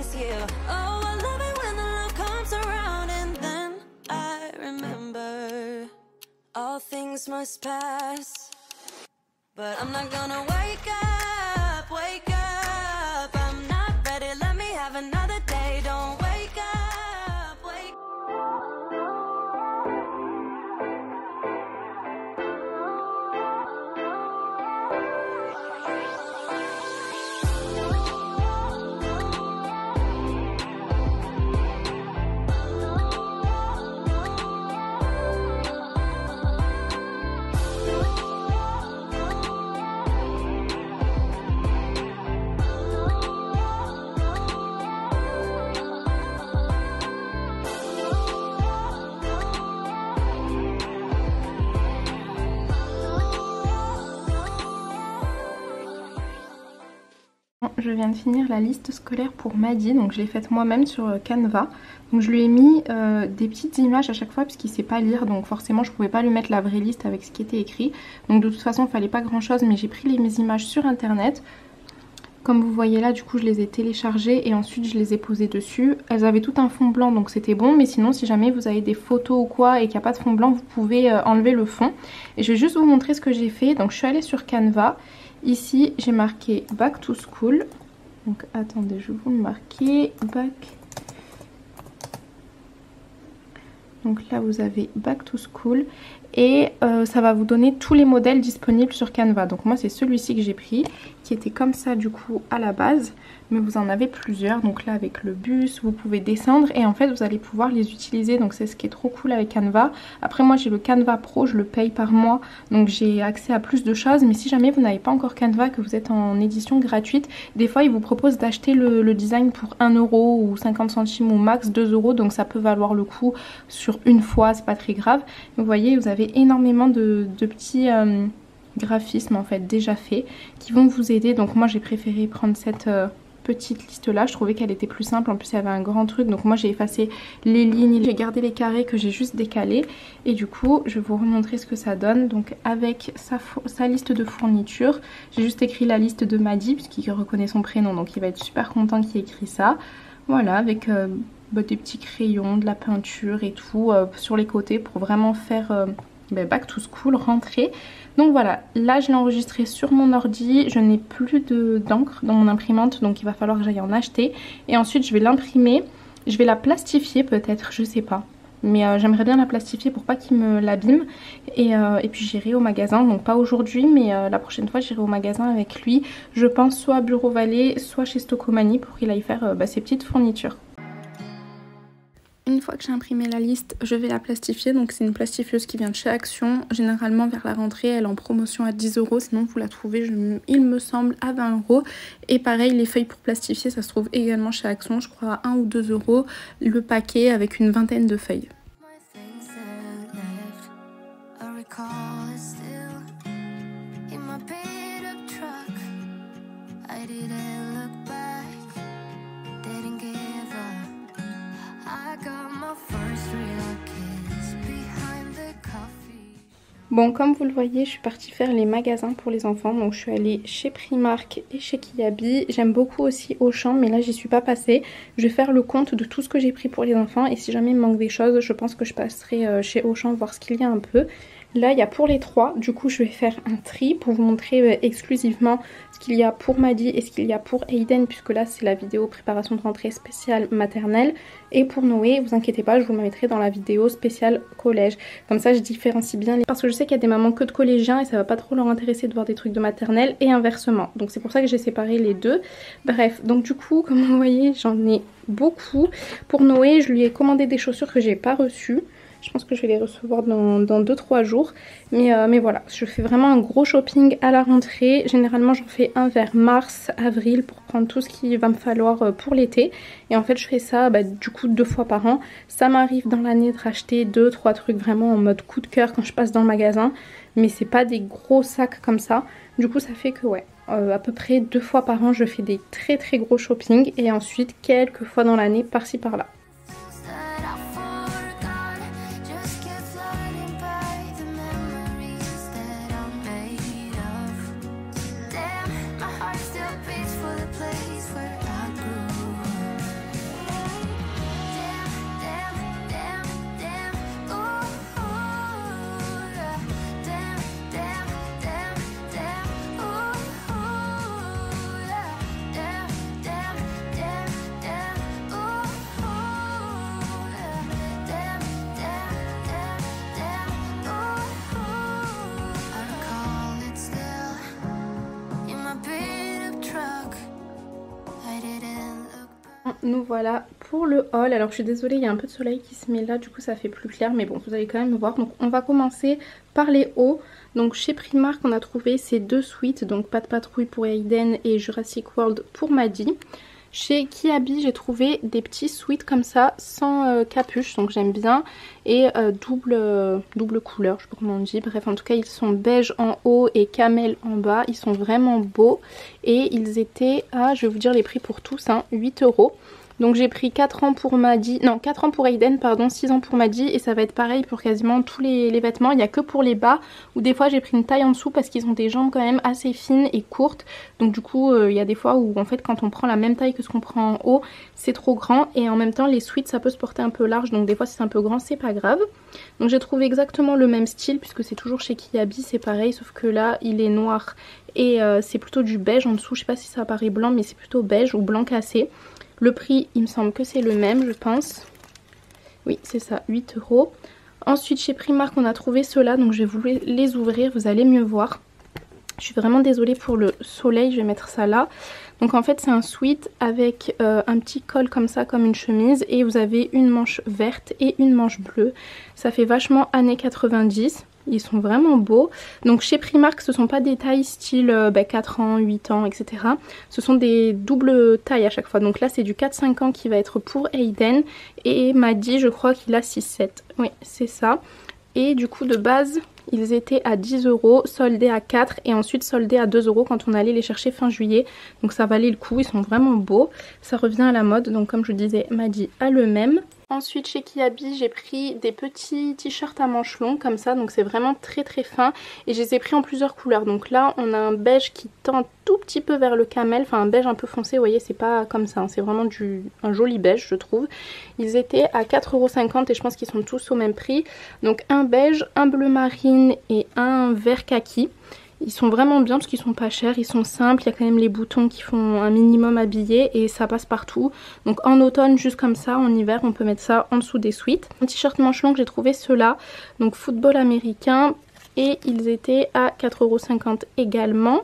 miss you. Oh, I love it when the love comes around, and then I remember all things must pass. But I'm not gonna wake up, wake up. I'm not ready, let me have another day. Don't wake up, wake Je viens de finir la liste scolaire pour Madi, donc je l'ai faite moi-même sur Canva. Donc je lui ai mis des petites images à chaque fois puisqu'il ne sait pas lire, donc forcément je ne pouvais pas lui mettre la vraie liste avec ce qui était écrit. Donc de toute façon il ne fallait pas grand chose, mais j'ai pris mes images sur internet. Comme vous voyez là, du coup je les ai téléchargées et ensuite je les ai posées dessus. Elles avaient tout un fond blanc donc c'était bon, mais sinon si jamais vous avez des photos ou quoi et qu'il n'y a pas de fond blanc, vous pouvez enlever le fond. Et je vais juste vous montrer ce que j'ai fait. Donc je suis allée sur Canva. Ici j'ai marqué Back to School. Donc attendez, je vais vous le marquer. Back. Donc là vous avez Back to School. Et ça va vous donner tous les modèles disponibles sur Canva. Donc moi c'est celui-ci que j'ai pris, qui était comme ça du coup à la base, mais vous en avez plusieurs. Donc là avec le bus, vous pouvez descendre et en fait vous allez pouvoir les utiliser. Donc c'est ce qui est trop cool avec Canva. Après moi j'ai le Canva Pro, je le paye par mois, donc j'ai accès à plus de choses. Mais si jamais vous n'avez pas encore Canva, que vous êtes en édition gratuite, des fois ils vous proposent d'acheter le design pour 1 euro ou 50 centimes ou max 2 euros. Donc ça peut valoir le coup sur une fois, c'est pas très grave. Vous voyez, vous avez énormément de petits graphismes en fait déjà faits qui vont vous aider. Donc moi j'ai préféré prendre cette petite liste là, je trouvais qu'elle était plus simple. En plus il y avait un grand truc, donc moi j'ai effacé les lignes, j'ai gardé les carrés que j'ai juste décalés. Et du coup je vais vous remontrer ce que ça donne. Donc avec sa liste de fournitures, j'ai juste écrit la liste de Madi puisqu'il reconnaît son prénom, donc il va être super content qu'il ait écrit ça. Voilà, avec des petits crayons, de la peinture et tout sur les côtés pour vraiment faire back to school, rentrée. Donc voilà, là je l'ai enregistré sur mon ordi, je n'ai plus d'encre dans mon imprimante, donc il va falloir que j'aille en acheter. Et ensuite je vais l'imprimer, je vais la plastifier peut-être, je sais pas. Mais j'aimerais bien la plastifier pour pas qu'il me l'abîme. Et puis j'irai au magasin, donc pas aujourd'hui, mais la prochaine fois j'irai au magasin avec lui. Je pense soit à Bureau Vallée, soit chez Stocomanie pour qu'il aille faire ses petites fournitures. Une fois que j'ai imprimé la liste, je vais la plastifier. Donc c'est une plastifieuse qui vient de chez Action. Généralement vers la rentrée, elle est en promotion à 10 euros. Sinon vous la trouvez, il me semble, à 20 euros. Et pareil, les feuilles pour plastifier, ça se trouve également chez Action. Je crois à 1 ou 2 euros le paquet avec une vingtaine de feuilles. Bon, comme vous le voyez, je suis partie faire les magasins pour les enfants. Donc je suis allée chez Primark et chez Kiabi. J'aime beaucoup aussi Auchan, mais là j'y suis pas passée. Je vais faire le compte de tout ce que j'ai pris pour les enfants. Et si jamais il me manque des choses, je pense que je passerai chez Auchan voir ce qu'il y a un peu. Là il y a pour les trois, du coup je vais faire un tri pour vous montrer exclusivement ce qu'il y a pour Madi et ce qu'il y a pour Aiden, puisque là c'est la vidéo préparation de rentrée spéciale maternelle. Et pour Noé, vous inquiétez pas, je vous le mettrai dans la vidéo spéciale collège. Comme ça je différencie bien, parce que je sais qu'il y a des mamans que de collégiens et ça va pas trop leur intéresser de voir des trucs de maternelle et inversement. Donc c'est pour ça que j'ai séparé les deux. Bref, donc du coup comme vous voyez j'en ai beaucoup. Pour Noé je lui ai commandé des chaussures que j'ai pas reçues. Je pense que je vais les recevoir dans 2-3 jours. Mais voilà, je fais vraiment un gros shopping à la rentrée. Généralement, j'en fais un vers mars, avril pour prendre tout ce qu'il va me falloir pour l'été. Et en fait, je fais ça du coup 2 fois par an. Ça m'arrive dans l'année de racheter 2-3 trucs vraiment en mode coup de cœur quand je passe dans le magasin. Mais c'est pas des gros sacs comme ça. Du coup, ça fait que ouais, à peu près 2 fois par an, je fais des très très gros shopping. Et ensuite, quelques fois dans l'année, par-ci par-là. nous voilà pour le haul. Alors je suis désolée, il y a un peu de soleil qui se met là, du coup ça fait plus clair, mais bon, vous allez quand même voir. Donc on va commencer par les hauts. Donc chez Primark on a trouvé ces deux suites, donc Pas de patrouille pour Aiden et Jurassic World pour Maddie. Chez Kiabi j'ai trouvé des petits sweats comme ça sans capuche, donc j'aime bien, et double couleur, je sais pas comment on dit, bref en tout cas ils sont beige en haut et camel en bas, ils sont vraiment beaux et ils étaient à, je vais vous dire les prix pour tous, hein, 8 €. Donc j'ai pris 4 ans pour Maddie, non 4 ans pour Aiden, pardon, 6 ans pour Maddie, et ça va être pareil pour quasiment tous les vêtements. Il n'y a que pour les bas où des fois j'ai pris une taille en dessous parce qu'ils ont des jambes quand même assez fines et courtes. Donc du coup il y a des fois où en fait quand on prend la même taille que ce qu'on prend en haut c'est trop grand, et en même temps les sweats ça peut se porter un peu large, donc des fois si c'est un peu grand c'est pas grave. Donc j'ai trouvé exactement le même style puisque c'est toujours chez Kiabi, c'est pareil sauf que là il est noir et c'est plutôt du beige en dessous. Je sais pas si ça apparaît blanc mais c'est plutôt beige ou blanc cassé. Le prix, il me semble que c'est le même, je pense. Oui, c'est ça, 8 €. Ensuite, chez Primark, on a trouvé ceux-là, donc je vais vous les ouvrir, vous allez mieux voir. Je suis vraiment désolée pour le soleil, je vais mettre ça là. Donc en fait, c'est un sweat avec un petit col comme ça, comme une chemise. Et vous avez une manche verte et une manche bleue. Ça fait vachement années 90. Ils sont vraiment beaux. Donc chez Primark, ce sont pas des tailles style 4 ans, 8 ans, etc. Ce sont des doubles tailles à chaque fois. Donc là, c'est du 4-5 ans qui va être pour Aiden. Et Maddie, je crois qu'il a 6-7. Oui, c'est ça. Et du coup, de base, ils étaient à 10 €, soldés à 4 et ensuite soldés à 2 € quand on allait les chercher fin juillet. Donc ça valait le coup, ils sont vraiment beaux. Ça revient à la mode. Donc comme je disais, Maddie a le même. Ensuite chez Kiabi j'ai pris des petits t-shirts à manches longues comme ça, donc c'est vraiment très très fin et je les ai pris en plusieurs couleurs. Donc là on a un beige qui tend un tout petit peu vers le camel, enfin un beige un peu foncé, vous voyez c'est pas comme ça, hein, c'est vraiment un joli beige je trouve. Ils étaient à 4,50 € et je pense qu'ils sont tous au même prix. Donc un beige, un bleu marine et un vert kaki. Ils sont vraiment bien parce qu'ils sont pas chers, ils sont simples, il y a quand même les boutons qui font un minimum habillé et ça passe partout. Donc en automne juste comme ça, en hiver on peut mettre ça en dessous des sweats. Un t-shirt manche longue, j'ai trouvé ceux-là, donc football américain, et ils étaient à 4,50 € également.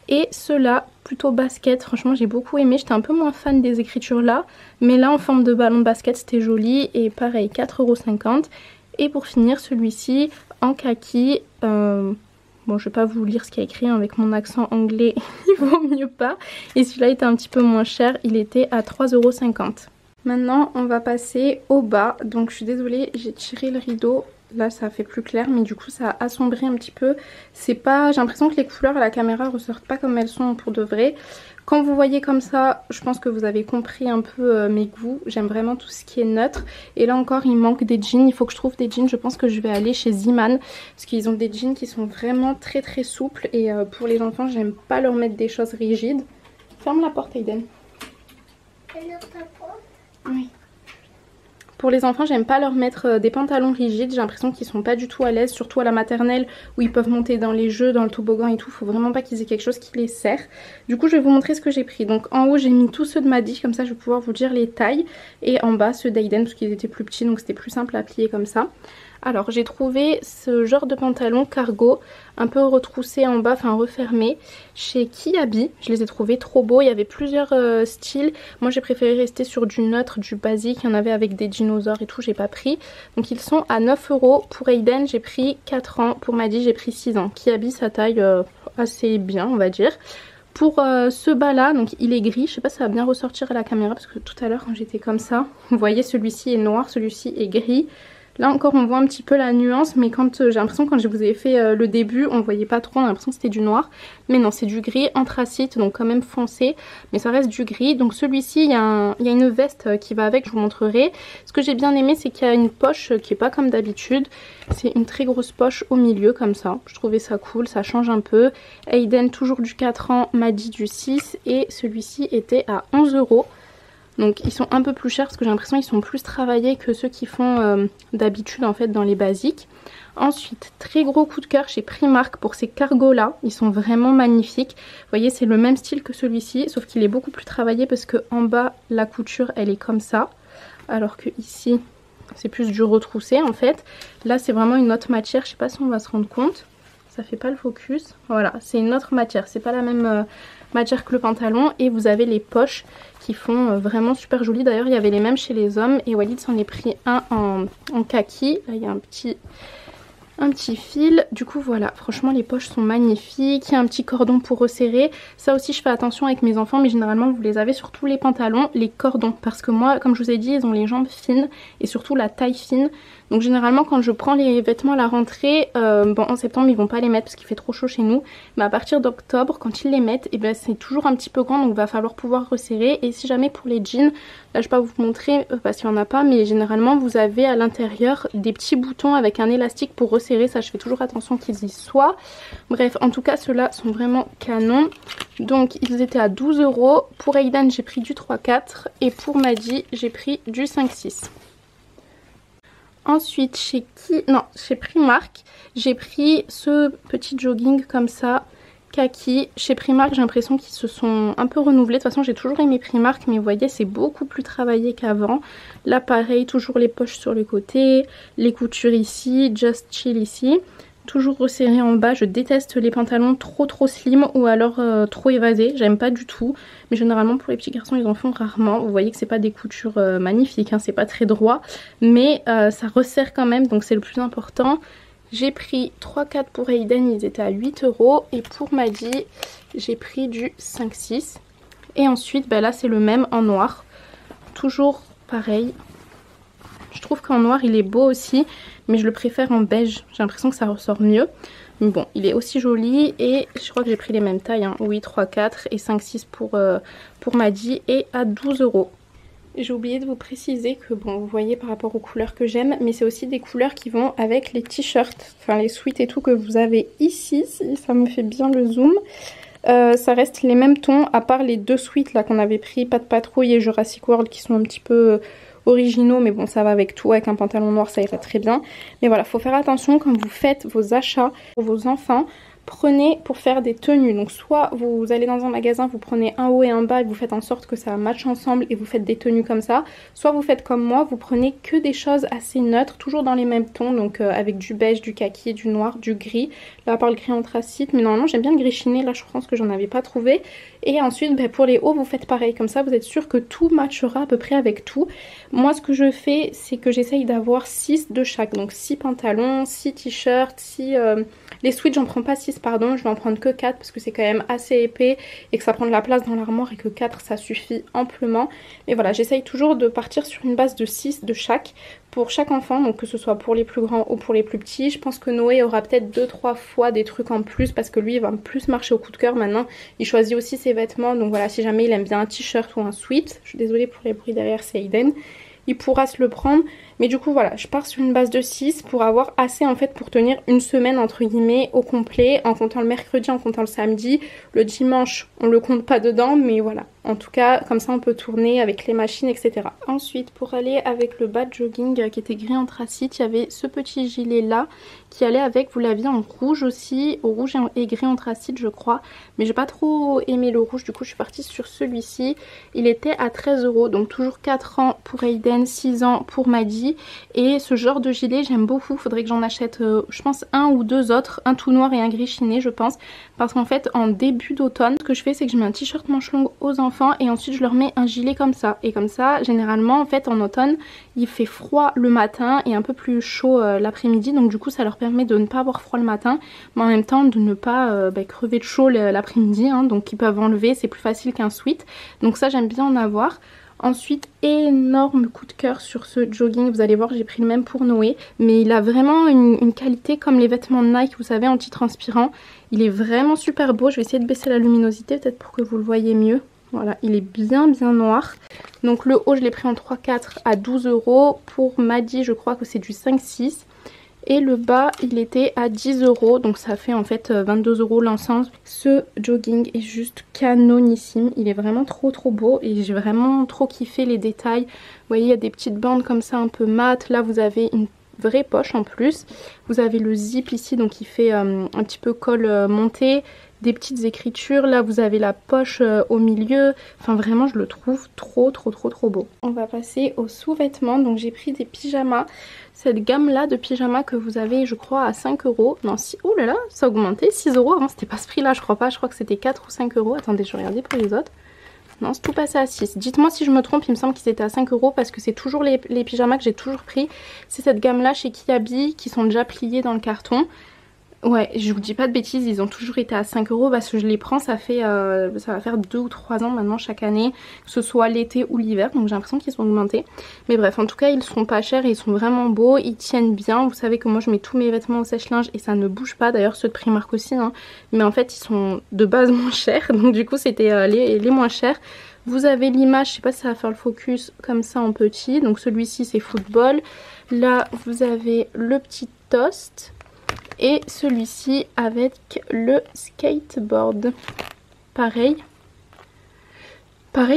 Et ceux-là, plutôt basket, franchement j'ai beaucoup aimé, j'étais un peu moins fan des écritures là, mais là en forme de ballon de basket c'était joli, et pareil 4,50 €. Et pour finir celui-ci en kaki, bon, je vais pas vous lire ce qu'il y a écrit, hein, avec mon accent anglais, il vaut mieux pas. Et celui-là était un petit peu moins cher, il était à 3,50 €. Maintenant, on va passer au bas. Donc, je suis désolée, j'ai tiré le rideau. Là, ça fait plus clair, mais du coup, ça a assombri un petit peu. C'est pas... J'ai l'impression que les couleurs à la caméra ressortent pas comme elles sont pour de vrai. Quand vous voyez comme ça, je pense que vous avez compris un peu mes goûts. J'aime vraiment tout ce qui est neutre. Et là encore, il manque des jeans. Il faut que je trouve des jeans. Je pense que je vais aller chez Ziman. Parce qu'ils ont des jeans qui sont vraiment très très souples. Et pour les enfants, j'aime pas leur mettre des choses rigides. Ferme la porte, Aiden. Oui. Pour les enfants, j'aime pas leur mettre des pantalons rigides, j'ai l'impression qu'ils sont pas du tout à l'aise, surtout à la maternelle où ils peuvent monter dans les jeux, dans le toboggan et tout, faut vraiment pas qu'ils aient quelque chose qui les serre. Du coup, je vais vous montrer ce que j'ai pris. Donc en haut, j'ai mis tous ceux de Maddie, comme ça je vais pouvoir vous dire les tailles, et en bas ceux d'Aiden parce qu'ils étaient plus petits, donc c'était plus simple à plier comme ça. Alors j'ai trouvé ce genre de pantalon cargo, un peu retroussé en bas, enfin refermé, chez Kiabi. Je les ai trouvés trop beaux, il y avait plusieurs styles. Moi j'ai préféré rester sur du neutre, du basique, il y en avait avec des dinosaures et tout, j'ai pas pris. Donc ils sont à 9 €. Pour Aiden j'ai pris 4 ans, pour Maddie j'ai pris 6 ans. Kiabi ça taille assez bien on va dire. Pour ce bas là, donc il est gris, je sais pas si ça va bien ressortir à la caméra parce que tout à l'heure quand j'étais comme ça, vous voyez celui-ci est noir, celui-ci est gris. Là encore on voit un petit peu la nuance, mais quand j'ai l'impression quand je vous ai fait le début on voyait pas trop, on a l'impression que c'était du noir. Mais non, c'est du gris anthracite, donc quand même foncé, mais ça reste du gris. Donc celui-ci il y a une veste qui va avec, je vous montrerai. Ce que j'ai bien aimé c'est qu'il y a une poche qui est pas comme d'habitude. C'est une très grosse poche au milieu comme ça, je trouvais ça cool, ça change un peu. Aiden toujours du 4 ans, Maddie du 6, et celui-ci était à 11 €. Donc ils sont un peu plus chers parce que j'ai l'impression qu'ils sont plus travaillés que ceux qui font d'habitude en fait dans les basiques. Ensuite, très gros coup de cœur chez Primark pour ces cargos là, ils sont vraiment magnifiques. Vous voyez c'est le même style que celui-ci sauf qu'il est beaucoup plus travaillé parce que en bas la couture elle est comme ça. Alors que ici c'est plus du retroussé en fait. Là c'est vraiment une autre matière, je sais pas si on va se rendre compte. Ça fait pas le focus. Voilà, c'est une autre matière, c'est pas la même Majerk le pantalon. Et vous avez les poches qui font vraiment super jolies. D'ailleurs il y avait les mêmes chez les hommes et Walid s'en est pris un en kaki. Là il y a un petit fil. Du coup voilà, franchement les poches sont magnifiques. Il y a un petit cordon pour resserrer. Ça aussi je fais attention avec mes enfants, mais généralement vous les avez sur tous les pantalons, les cordons. Parce que moi, comme je vous ai dit, ils ont les jambes fines et surtout la taille fine. Donc généralement quand je prends les vêtements à la rentrée, bon en septembre ils vont pas les mettre parce qu'il fait trop chaud chez nous. Mais à partir d'octobre, quand ils les mettent, et ben c'est toujours un petit peu grand, donc il va falloir pouvoir resserrer. Et si jamais pour les jeans, là je vais pas vous montrer parce qu'il y en a pas, mais généralement vous avez à l'intérieur des petits boutons avec un élastique pour resserrer. Ça je fais toujours attention qu'ils y soient. Bref, en tout cas ceux-là sont vraiment canons. Donc ils étaient à 12 €. Pour Aiden j'ai pris du 3-4 et pour Maddy j'ai pris du 5-6. Ensuite chez Primark, j'ai pris ce petit jogging comme ça, kaki. Chez Primark j'ai l'impression qu'ils se sont un peu renouvelés. De toute façon j'ai toujours aimé Primark, mais vous voyez c'est beaucoup plus travaillé qu'avant. Là pareil, toujours les poches sur le côté, les coutures ici, just chill ici. Toujours resserré en bas. Je déteste les pantalons trop slim ou alors trop évasés, j'aime pas du tout. Mais généralement pour les petits garçons ils en font rarement. Vous voyez que c'est pas des coutures magnifiques, hein, c'est pas très droit, mais ça resserre quand même, donc c'est le plus important. J'ai pris 3-4 pour Aiden, ils étaient à 8 € et pour Maddy j'ai pris du 5-6. Et ensuite là c'est le même en noir, toujours pareil. Je trouve qu'en noir il est beau aussi, mais je le préfère en beige, j'ai l'impression que ça ressort mieux. Mais bon, il est aussi joli et je crois que j'ai pris les mêmes tailles, hein. Oui, 3-4 et 5-6 pour Maddy et à 12 €. J'ai oublié de vous préciser que bon, vous voyez par rapport aux couleurs que j'aime, mais c'est aussi des couleurs qui vont avec les t-shirts, enfin les sweats et tout que vous avez ici, si ça me fait bien le zoom. Ça reste les mêmes tons, à part les deux sweats là qu'on avait pris, Pat Patrouille et Jurassic World, qui sont un petit peu originaux, mais bon ça va avec tout, avec un pantalon noir ça ira très bien. Mais voilà, faut faire attention quand vous faites vos achats pour vos enfants. Prenez pour faire des tenues, donc soit vous allez dans un magasin, vous prenez un haut et un bas et vous faites en sorte que ça matche ensemble et vous faites des tenues comme ça, soit vous faites comme moi, vous prenez que des choses assez neutres, toujours dans les mêmes tons, donc avec du beige, du kaki, du noir, du gris. Là à part le gris anthracite, mais normalement j'aime bien le gris chiné, là je pense que j'en avais pas trouvé. Et ensuite pour les hauts vous faites pareil, comme ça vous êtes sûr que tout matchera à peu près avec tout. Moi ce que je fais c'est que j'essaye d'avoir 6 de chaque, donc 6 pantalons, 6 t-shirts, 6... Les sweats j'en prends pas 6 pardon, je vais en prendre que 4 parce que c'est quand même assez épais et que ça prend de la place dans l'armoire et que 4 ça suffit amplement. Mais voilà, j'essaye toujours de partir sur une base de 6 de chaque pour chaque enfant, donc que ce soit pour les plus grands ou pour les plus petits. Je pense que Noé aura peut-être 2-3 fois des trucs en plus parce que lui il va plus marcher au coup de cœur maintenant. Il choisit aussi ses vêtements, donc voilà, si jamais il aime bien un t-shirt ou un sweat, je suis désolée pour les bruits derrière, c'est Aiden, il pourra se le prendre. Mais du coup voilà, je pars sur une base de 6 pour avoir assez en fait pour tenir une semaine entre guillemets au complet, en comptant le mercredi, en comptant le samedi. Le dimanche on le compte pas dedans, mais voilà, en tout cas comme ça on peut tourner avec les machines etc. Ensuite pour aller avec le bas de jogging qui était gris anthracite, il y avait ce petit gilet là qui allait avec, vous l'aviez en rouge aussi, au rouge et gris anthracite je crois, mais j'ai pas trop aimé le rouge, du coup je suis partie sur celui-ci. Il était à 13 €, donc toujours 4 ans pour Aiden, 6 ans pour Maddy. Et ce genre de gilet j'aime beaucoup, faudrait que j'en achète je pense un ou deux autres, un tout noir et un gris chiné je pense, parce qu'en fait en début d'automne ce que je fais c'est que je mets un t-shirt manche longue aux enfants et ensuite je leur mets un gilet comme ça, et comme ça généralement en fait en automne il fait froid le matin et un peu plus chaud l'après-midi, donc du coup ça leur permet de ne pas avoir froid le matin mais en même temps de ne pas crever de chaud l'après-midi, hein, donc ils peuvent enlever, c'est plus facile qu'un sweat, donc ça j'aime bien en avoir. Ensuite, énorme coup de cœur sur ce jogging, vous allez voir j'ai pris le même pour Noé, mais il a vraiment une qualité comme les vêtements Nike, vous savez, anti-transpirant. Il est vraiment super beau, je vais essayer de baisser la luminosité peut-être pour que vous le voyez mieux. Voilà, il est bien noir. Donc le haut je l'ai pris en 3-4 à 12 €, pour Maddy je crois que c'est du 5-6. Et le bas il était à 10 €, donc ça fait en fait 22 € l'ensemble. Ce jogging est juste canonissime, il est vraiment trop beau et j'ai vraiment trop kiffé les détails. Vous voyez il y a des petites bandes comme ça un peu mat, là vous avez une vraie poche en plus. Vous avez le zip ici donc il fait un petit peu col monté. des petites écritures. Là vous avez la poche au milieu. Enfin vraiment je le trouve trop beau. On va passer aux sous-vêtements. Donc j'ai pris des pyjamas. Cette gamme là de pyjamas que vous avez je crois à 5 €. Non si, oh là là ça a augmenté, 6 €. Avant c'était pas ce prix là je crois pas. Je crois que c'était 4 ou 5 €. Attendez je vais regarder pour les autres. Non, c'est tout passé à 6. Dites-moi si je me trompe, il me semble qu'ils étaient à 5 € parce que c'est toujours les pyjamas que j'ai toujours pris. C'est cette gamme-là chez Kiabi qui sont déjà pliés dans le carton. Ouais, je vous dis pas de bêtises, ils ont toujours été à 5 € parce que je les prends, ça va faire 2 ou 3 ans maintenant chaque année, que ce soit l'été ou l'hiver, donc j'ai l'impression qu'ils sont augmentés. Mais bref, en tout cas ils seront pas chers et ils sont vraiment beaux, ils tiennent bien. Vous savez que moi je mets tous mes vêtements au sèche-linge et ça ne bouge pas, d'ailleurs ceux de Primark aussi, hein. Mais en fait ils sont de base moins chers, donc du coup c'était les moins chers. Vous avez l'image, je sais pas si ça va faire le focus, comme ça en petit, donc celui-ci c'est football. Là vous avez le petit toast. Et celui-ci avec le skateboard. Pareil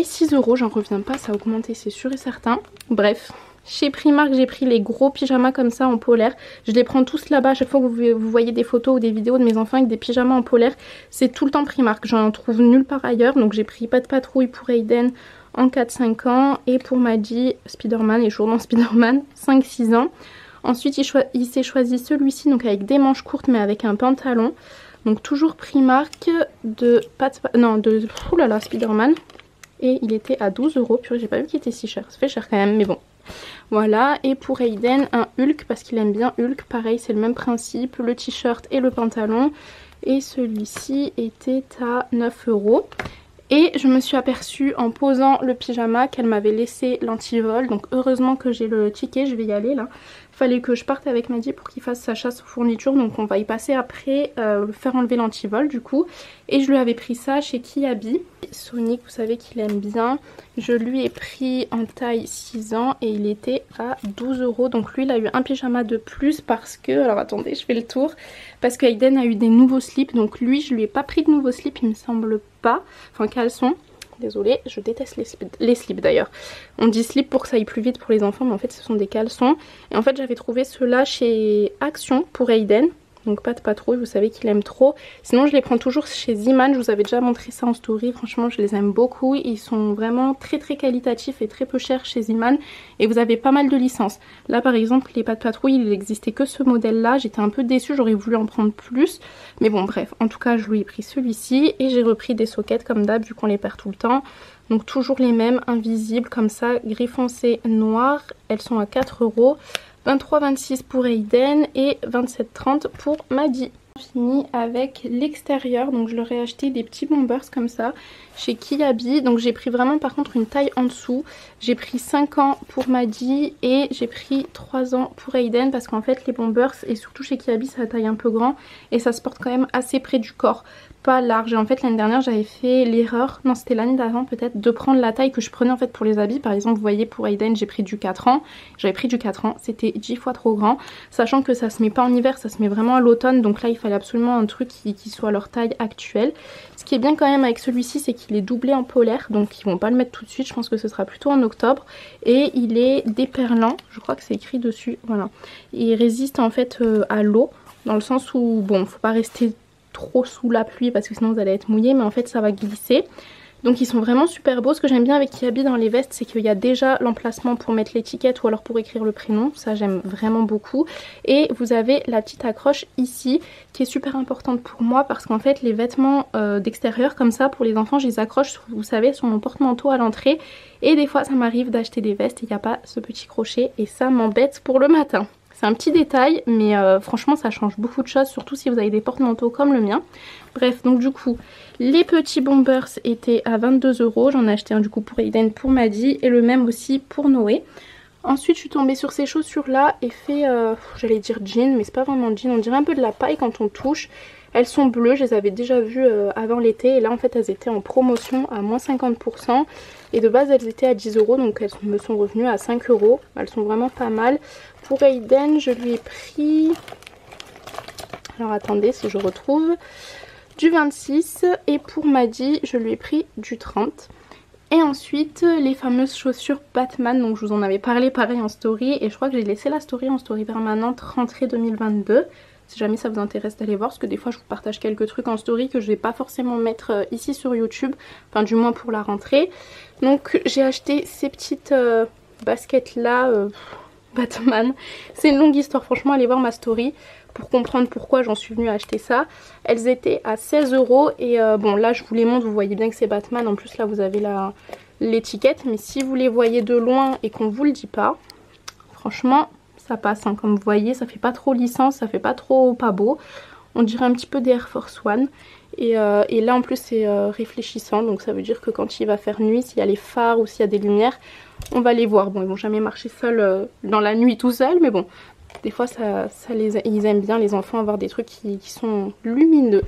6 €, j'en reviens pas, ça a augmenté c'est sûr et certain. Bref, chez Primark j'ai pris les gros pyjamas comme ça en polaire. Je les prends tous là-bas, à chaque fois que vous voyez des photos ou des vidéos de mes enfants avec des pyjamas en polaire. C'est tout le temps Primark, j'en trouve nulle part ailleurs. Donc j'ai pris Pas de patrouille pour Aiden en 4-5 ans. Et pour Maddie, Spider-Man, et journaux Spider-Man, 5-6 ans. Ensuite il s'est choisi celui-ci donc avec des manches courtes mais avec un pantalon. Donc toujours Primark de oulala Spider-Man. Et il était à 12 €. Purée, j'ai pas vu qu'il était si cher. Ça fait cher quand même mais bon. Voilà, et pour Aiden un Hulk parce qu'il aime bien Hulk. Pareil c'est le même principe, le t-shirt et le pantalon. Et celui-ci était à 9 €. Et je me suis aperçue en posant le pyjama qu'elle m'avait laissé l'antivol. Donc heureusement que j'ai le ticket, je vais y aller là. Fallait que je parte avec Maddie pour qu'il fasse sa chasse aux fournitures. Donc on va y passer après, faire enlever l'antivol du coup. Et je lui avais pris ça chez Kiabi. Sonic, vous savez qu'il aime bien. Je lui ai pris en taille 6 ans et il était à 12 €. Donc lui il a eu un pyjama de plus parce que... Alors attendez, je fais le tour. Parce que Aiden a eu des nouveaux slips. Donc lui je lui ai pas pris de nouveaux slips, il me semble pas. Enfin caleçon. Désolée, je déteste les slips d'ailleurs. On dit slip pour que ça aille plus vite pour les enfants, mais en fait ce sont des caleçons. Et en fait j'avais trouvé ceux-là chez Action pour Aiden. Donc Pas de patrouille, vous savez qu'il aime trop. Sinon je les prends toujours chez Ziman, je vous avais déjà montré ça en story. Franchement je les aime beaucoup, ils sont vraiment très qualitatifs et très peu chers chez Ziman. Et vous avez pas mal de licences. Là par exemple les Pas de patrouille, il n'existait que ce modèle là. J'étais un peu déçue, j'aurais voulu en prendre plus. Mais bon bref, en tout cas je lui ai pris celui-ci. Et j'ai repris des sockets comme d'hab vu qu'on les perd tout le temps. Donc toujours les mêmes, invisibles comme ça, gris foncé noir. Elles sont à 4 €. 23,26 pour Aiden et 27,30 pour Maddie. Fini avec l'extérieur, donc je leur ai acheté des petits bombers comme ça chez Kiabi. Donc j'ai pris vraiment par contre une taille en dessous. J'ai pris 5 ans pour Maddie et j'ai pris 3 ans pour Aiden parce qu'en fait les bombers et surtout chez Kiabi ça taille un peu grand et ça se porte quand même assez près du corps, pas large. Et en fait l'année dernière j'avais fait l'erreur, non c'était l'année d'avant peut-être, de prendre la taille que je prenais en fait pour les habits. Par exemple vous voyez pour Aiden j'ai pris du 4 ans, j'avais pris du 4 ans, c'était 10 fois trop grand, sachant que ça se met pas en hiver, ça se met vraiment à l'automne. Donc là il fallait absolument un truc qui soit leur taille actuelle. Ce qui est bien quand même avec celui-ci c'est qu'il est doublé en polaire, donc ils vont pas le mettre tout de suite, je pense que ce sera plutôt en octobre. Et il est déperlant, je crois que c'est écrit dessus, voilà. Il résiste en fait à l'eau, dans le sens où bon faut pas rester trop sous la pluie parce que sinon vous allez être mouillé, mais en fait ça va glisser. Donc ils sont vraiment super beaux. Ce que j'aime bien avec Kiabi dans les vestes c'est qu'il y a déjà l'emplacement pour mettre l'étiquette ou alors pour écrire le prénom, ça j'aime vraiment beaucoup. Et vous avez la petite accroche ici qui est super importante pour moi parce qu'en fait les vêtements d'extérieur comme ça pour les enfants je les accroche vous savez sur mon porte-manteau à l'entrée. Et des fois ça m'arrive d'acheter des vestes et il n'y a pas ce petit crochet et ça m'embête pour le matin. C'est un petit détail mais franchement ça change beaucoup de choses, surtout si vous avez des porte-manteaux comme le mien. Bref, donc du coup les petits bombers étaient à 22 €. J'en ai acheté un du coup pour Aiden, pour Maddie et le même aussi pour Noé. Ensuite je suis tombée sur ces chaussures là, effet j'allais dire jean mais c'est pas vraiment jean, on dirait un peu de la paille quand on touche. Elles sont bleues, je les avais déjà vues avant l'été et là en fait elles étaient en promotion à moins 50%. Et de base elles étaient à 10 € donc elles me sont revenues à 5 €. Elles sont vraiment pas mal. Pour Aiden je lui ai pris, alors attendez si je retrouve, du 26 et pour Maddie je lui ai pris du 30. Et ensuite les fameuses chaussures Batman, donc je vous en avais parlé pareil en story et je crois que j'ai laissé la story en story permanente rentrée 2022. si jamais ça vous intéresse d'aller voir, parce que des fois je vous partage quelques trucs en story que je vais pas forcément mettre ici sur YouTube, enfin du moins pour la rentrée. Donc j'ai acheté ces petites baskets là, Batman. C'est une longue histoire, franchement allez voir ma story pour comprendre pourquoi j'en suis venue à acheter ça. Elles étaient à 16 € et bon là je vous les montre, vous voyez bien que c'est Batman, en plus là vous avez l'étiquette, mais si vous les voyez de loin et qu'on vous le dit pas, franchement ça passe, hein. Comme vous voyez ça fait pas trop licence, ça fait pas trop pas beau, on dirait un petit peu des Air Force One. Et là en plus c'est réfléchissant, donc ça veut dire que quand il va faire nuit, s'il y a les phares ou s'il y a des lumières, on va les voir. Bon, ils vont jamais marcher seuls dans la nuit tout seuls, mais bon, des fois ils aiment bien les enfants avoir des trucs qui sont lumineux.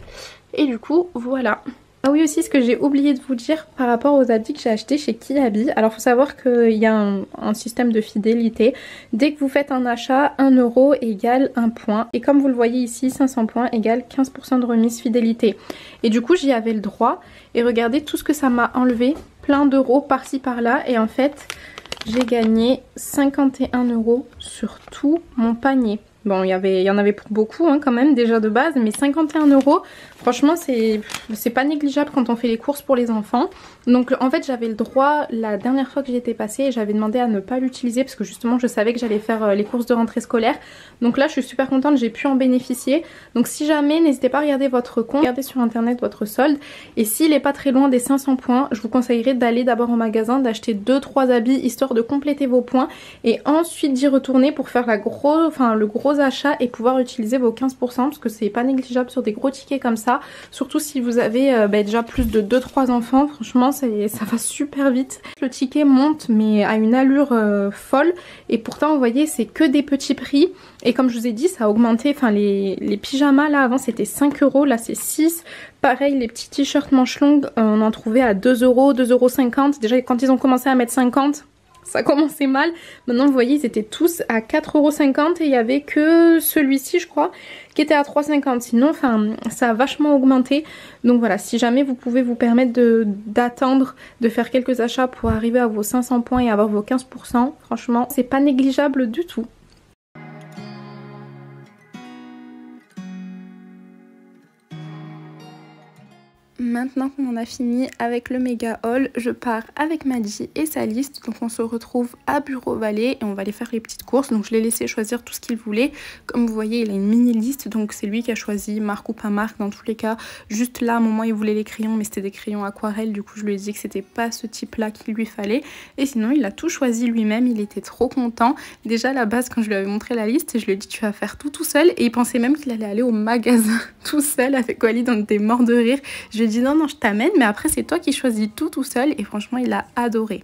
Et du coup voilà. Ah oui aussi, ce que j'ai oublié de vous dire par rapport aux habits que j'ai achetés chez Kiabi. Alors faut savoir qu'il y a un système de fidélité. Dès que vous faites un achat, 1 € égale 1 point. Et comme vous le voyez ici, 500 points égale 15% de remise fidélité. Et du coup j'y avais le droit. Et regardez tout ce que ça m'a enlevé. Plein d'euros par-ci par-là. Et en fait j'ai gagné 51 € sur tout mon panier. Bon, il y en avait pour beaucoup hein, quand même déjà de base, mais 51 €, franchement c'est pas négligeable quand on fait les courses pour les enfants. Donc en fait j'avais le droit la dernière fois que j'y étais passée et j'avais demandé à ne pas l'utiliser parce que justement je savais que j'allais faire les courses de rentrée scolaire. Donc là je suis super contente, j'ai pu en bénéficier. Donc si jamais, n'hésitez pas à regarder votre compte, regardez sur internet votre solde. Et s'il n'est pas très loin des 500 points, je vous conseillerais d'aller d'abord au magasin, d'acheter 2-3 habits histoire de compléter vos points et ensuite d'y retourner pour faire le gros achat et pouvoir utiliser vos 15% parce que c'est pas négligeable sur des gros tickets comme ça. Surtout si vous avez déjà plus de 2-3 enfants, franchement ça va super vite. Le ticket monte mais à une allure folle et pourtant vous voyez c'est que des petits prix. Et comme je vous ai dit ça a augmenté, enfin les pyjamas là avant c'était 5 €, là c'est 6. Pareil les petits t-shirts manches longues on en trouvait à 2 €, 2,50 €. Déjà quand ils ont commencé à mettre 50, ça commençait mal. Maintenant vous voyez ils étaient tous à 4,50 € et il n'y avait que celui-ci je crois qui était à 3,50 €. Sinon enfin ça a vachement augmenté. Donc voilà, si jamais vous pouvez vous permettre d'attendre de faire quelques achats pour arriver à vos 500 points et avoir vos 15%, franchement c'est pas négligeable du tout. Maintenant qu'on en a fini avec le méga haul, je pars avec Madji et sa liste. Donc on se retrouve à Bureau Vallée et on va aller faire les petites courses. Donc je l'ai laissé choisir tout ce qu'il voulait. Comme vous voyez il a une mini liste, donc c'est lui qui a choisi marque ou pas marque dans tous les cas. Juste là à un moment il voulait les crayons mais c'était des crayons aquarelles, du coup je lui ai dit que c'était pas ce type là qu'il lui fallait. Et sinon il a tout choisi lui-même, il était trop content. Déjà à la base quand je lui avais montré la liste, je lui ai dit tu vas faire tout seul et il pensait même qu'il allait aller au magasin tout seul avec Wally, donc t'es mort de rire. Je lui ai dit non je t'amène mais après c'est toi qui choisis tout seul et franchement il a adoré.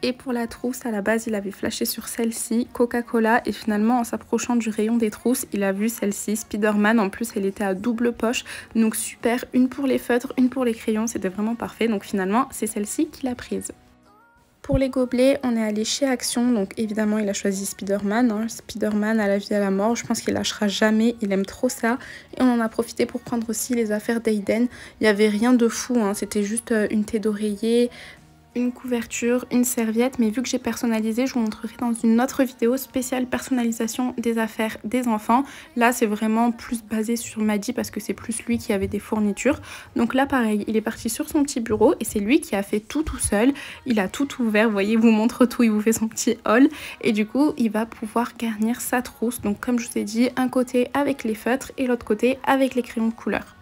Et pour la trousse, à la base, il avait flashé sur celle-ci, Coca-Cola. Et finalement, en s'approchant du rayon des trousses, il a vu celle-ci, Spider-Man. En plus, elle était à double poche. Donc super, une pour les feutres, une pour les crayons. C'était vraiment parfait. Donc finalement, c'est celle-ci qu'il a prise. Pour les gobelets, on est allé chez Action. Donc évidemment, il a choisi Spider-Man. Hein. Spider-Man à la vie à la mort. Je pense qu'il lâchera jamais. Il aime trop ça. Et on en a profité pour prendre aussi les affaires d'Aiden. Il n'y avait rien de fou. Hein. C'était juste une thé d'oreiller, une couverture, une serviette, mais vu que j'ai personnalisé, je vous montrerai dans une autre vidéo spéciale personnalisation des affaires des enfants. Là c'est vraiment plus basé sur Madi parce que c'est plus lui qui avait des fournitures. Donc là pareil, il est parti sur son petit bureau et c'est lui qui a fait tout seul. Il a tout ouvert, vous voyez, il vous montre tout, il vous fait son petit haul et du coup il va pouvoir garnir sa trousse. Donc comme je vous ai dit, un côté avec les feutres et l'autre côté avec les crayons de couleur.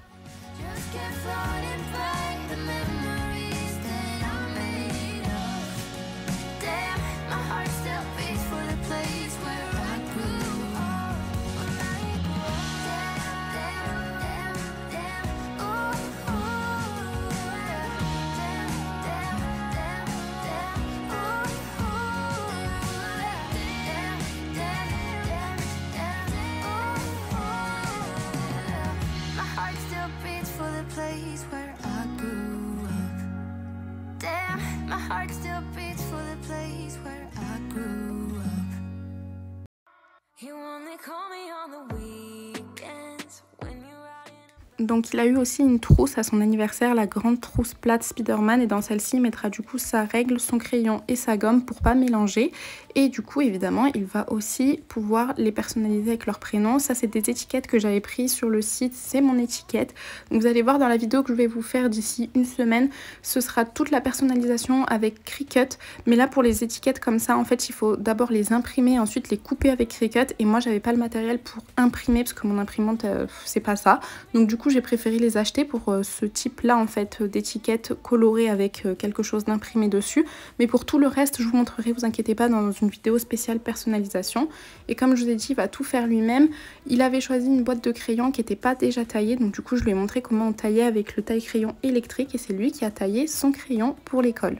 Donc il a eu aussi une trousse à son anniversaire, la grande trousse plate Spider-Man, et dans celle-ci il mettra du coup sa règle, son crayon et sa gomme pour pas mélanger. Et du coup évidemment il va aussi pouvoir les personnaliser avec leur prénom. Ça c'est des étiquettes que j'avais prises sur le site, c'est mon étiquette. Donc vous allez voir dans la vidéo que je vais vous faire d'ici une semaine, ce sera toute la personnalisation avec Cricut. Mais là pour les étiquettes comme ça en fait il faut d'abord les imprimer, ensuite les couper avec Cricut. Et moi j'avais pas le matériel pour imprimer parce que mon imprimante c'est pas ça. Donc du coup j'ai préféré les acheter pour ce type là en fait d'étiquettes colorées avec quelque chose d'imprimé dessus. Mais pour tout le reste je vous montrerai, vous inquiétez pas, dans une vidéo spéciale personnalisation. Et comme je vous ai dit, il va tout faire lui-même. Il avait choisi une boîte de crayons qui n'était pas déjà taillée, donc du coup je lui ai montré comment on taillait avec le taille-crayon électrique et c'est lui qui a taillé son crayon pour l'école.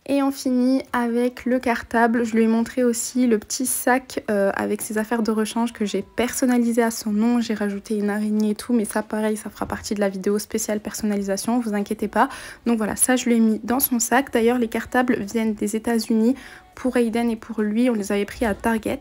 Et on finit avec le cartable. Je lui ai montré aussi le petit sac avec ses affaires de rechange que j'ai personnalisé à son nom. J'ai rajouté une araignée et tout, mais ça pareil, ça fera partie de la vidéo spéciale personnalisation, vous inquiétez pas. Donc voilà, ça je l'ai mis dans son sac. D'ailleurs les cartables viennent des États-Unis pour Aiden et pour lui, on les avait pris à Target.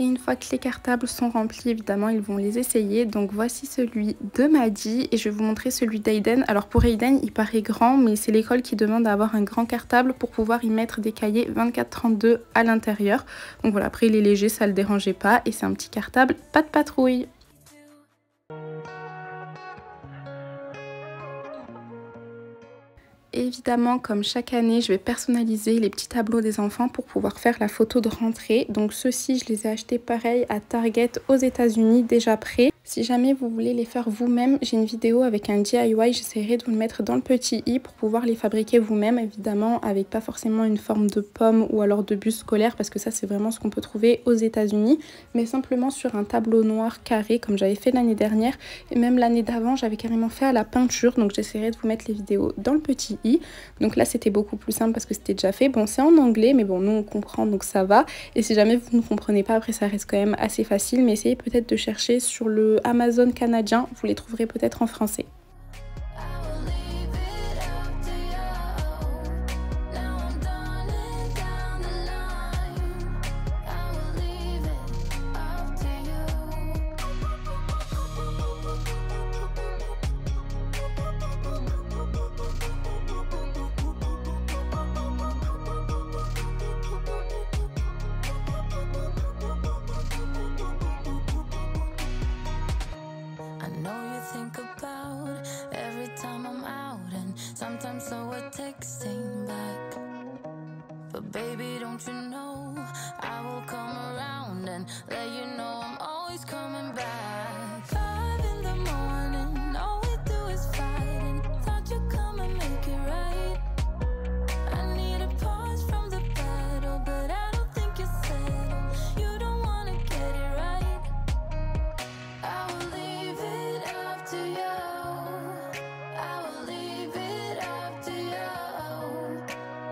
Et une fois que les cartables sont remplis, évidemment, ils vont les essayer. Donc voici celui de Madi et je vais vous montrer celui d'Aiden. Alors pour Aiden, il paraît grand, mais c'est l'école qui demande d'avoir un grand cartable pour pouvoir y mettre des cahiers 24-32 à l'intérieur. Donc voilà, après il est léger, ça le dérangeait pas. Et c'est un petit cartable, pas de patrouille. Évidemment, comme chaque année, je vais personnaliser les petits tableaux des enfants pour pouvoir faire la photo de rentrée. Donc ceux-ci, je les ai achetés pareil à Target aux États-Unis, déjà prêts. Si jamais vous voulez les faire vous-même, j'ai une vidéo avec un DIY, j'essaierai de vous le mettre dans le petit i pour pouvoir les fabriquer vous-même, évidemment avec pas forcément une forme de pomme ou alors de bus scolaire parce que ça c'est vraiment ce qu'on peut trouver aux États-Unis, mais simplement sur un tableau noir carré comme j'avais fait l'année dernière et même l'année d'avant j'avais carrément fait à la peinture, donc j'essaierai de vous mettre les vidéos dans le petit i. Donc là c'était beaucoup plus simple parce que c'était déjà fait, bon c'est en anglais mais bon nous on comprend donc ça va, et si jamais vous ne comprenez pas après ça reste quand même assez facile, mais essayez peut-être de chercher sur le Amazon canadien, vous les trouverez peut-être en français. think about every time I'm out, and sometimes so we're texting back. But baby, don't you know I will come around and let you know I'm always coming back. 5 in the morning, all we do is fight, and thought you'd come and make it right. I need a pause from the battle, but I don't think you're settled. You don't wanna get it right. I will leave it up to you. I will leave it up to you.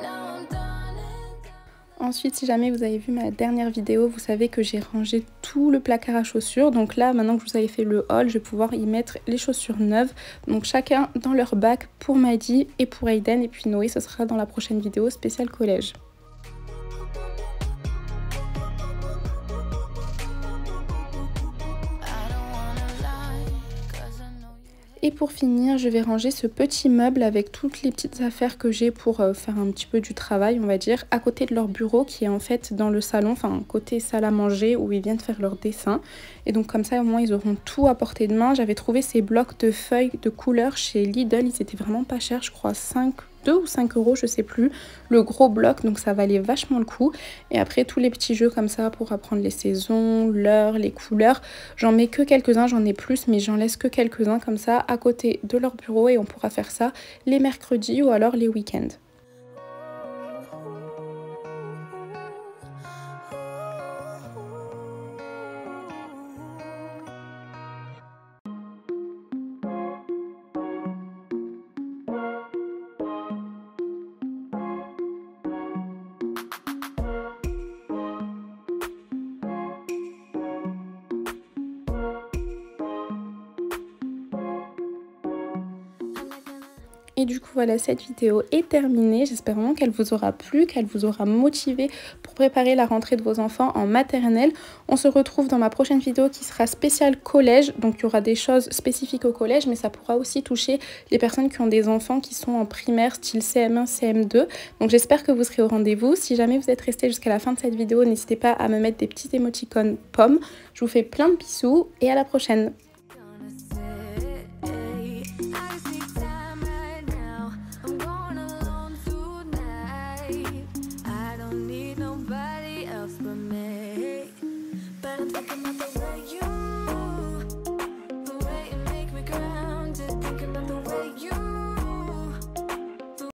Now I'm done and done. Ensuite, si jamais vous avez vu ma dernière vidéo, vous savez que j'ai rangé tout le placard à chaussures. Donc là, maintenant que je vous avais fait le haul, je vais pouvoir y mettre les chaussures neuves. Donc chacun dans leur bac pour Maddie et pour Aiden. Et puis Noé, ce sera dans la prochaine vidéo spéciale collège. Et pour finir, je vais ranger ce petit meuble avec toutes les petites affaires que j'ai pour faire un petit peu du travail, on va dire, à côté de leur bureau qui est en fait dans le salon, enfin côté salle à manger où ils viennent faire leurs dessins. Et donc comme ça au moins ils auront tout à portée de main. J'avais trouvé ces blocs de feuilles de couleur chez Lidl, ils étaient vraiment pas chers, je crois 2 ou 5 euros, je sais plus, le gros bloc, donc ça valait vachement le coup. Et après tous les petits jeux comme ça pour apprendre les saisons, l'heure, les couleurs, j'en mets que quelques-uns, j'en ai plus mais j'en laisse que quelques-uns comme ça à côté de leur bureau et on pourra faire ça les mercredis ou alors les week-ends. Et du coup voilà, cette vidéo est terminée, j'espère vraiment qu'elle vous aura plu, qu'elle vous aura motivé pour préparer la rentrée de vos enfants en maternelle. On se retrouve dans ma prochaine vidéo qui sera spéciale collège, donc il y aura des choses spécifiques au collège, mais ça pourra aussi toucher les personnes qui ont des enfants qui sont en primaire, style CM1, CM2. Donc j'espère que vous serez au rendez-vous. Si jamais vous êtes resté jusqu'à la fin de cette vidéo, n'hésitez pas à me mettre des petits émoticônes pommes. Je vous fais plein de bisous et à la prochaine. But I'm thinking about the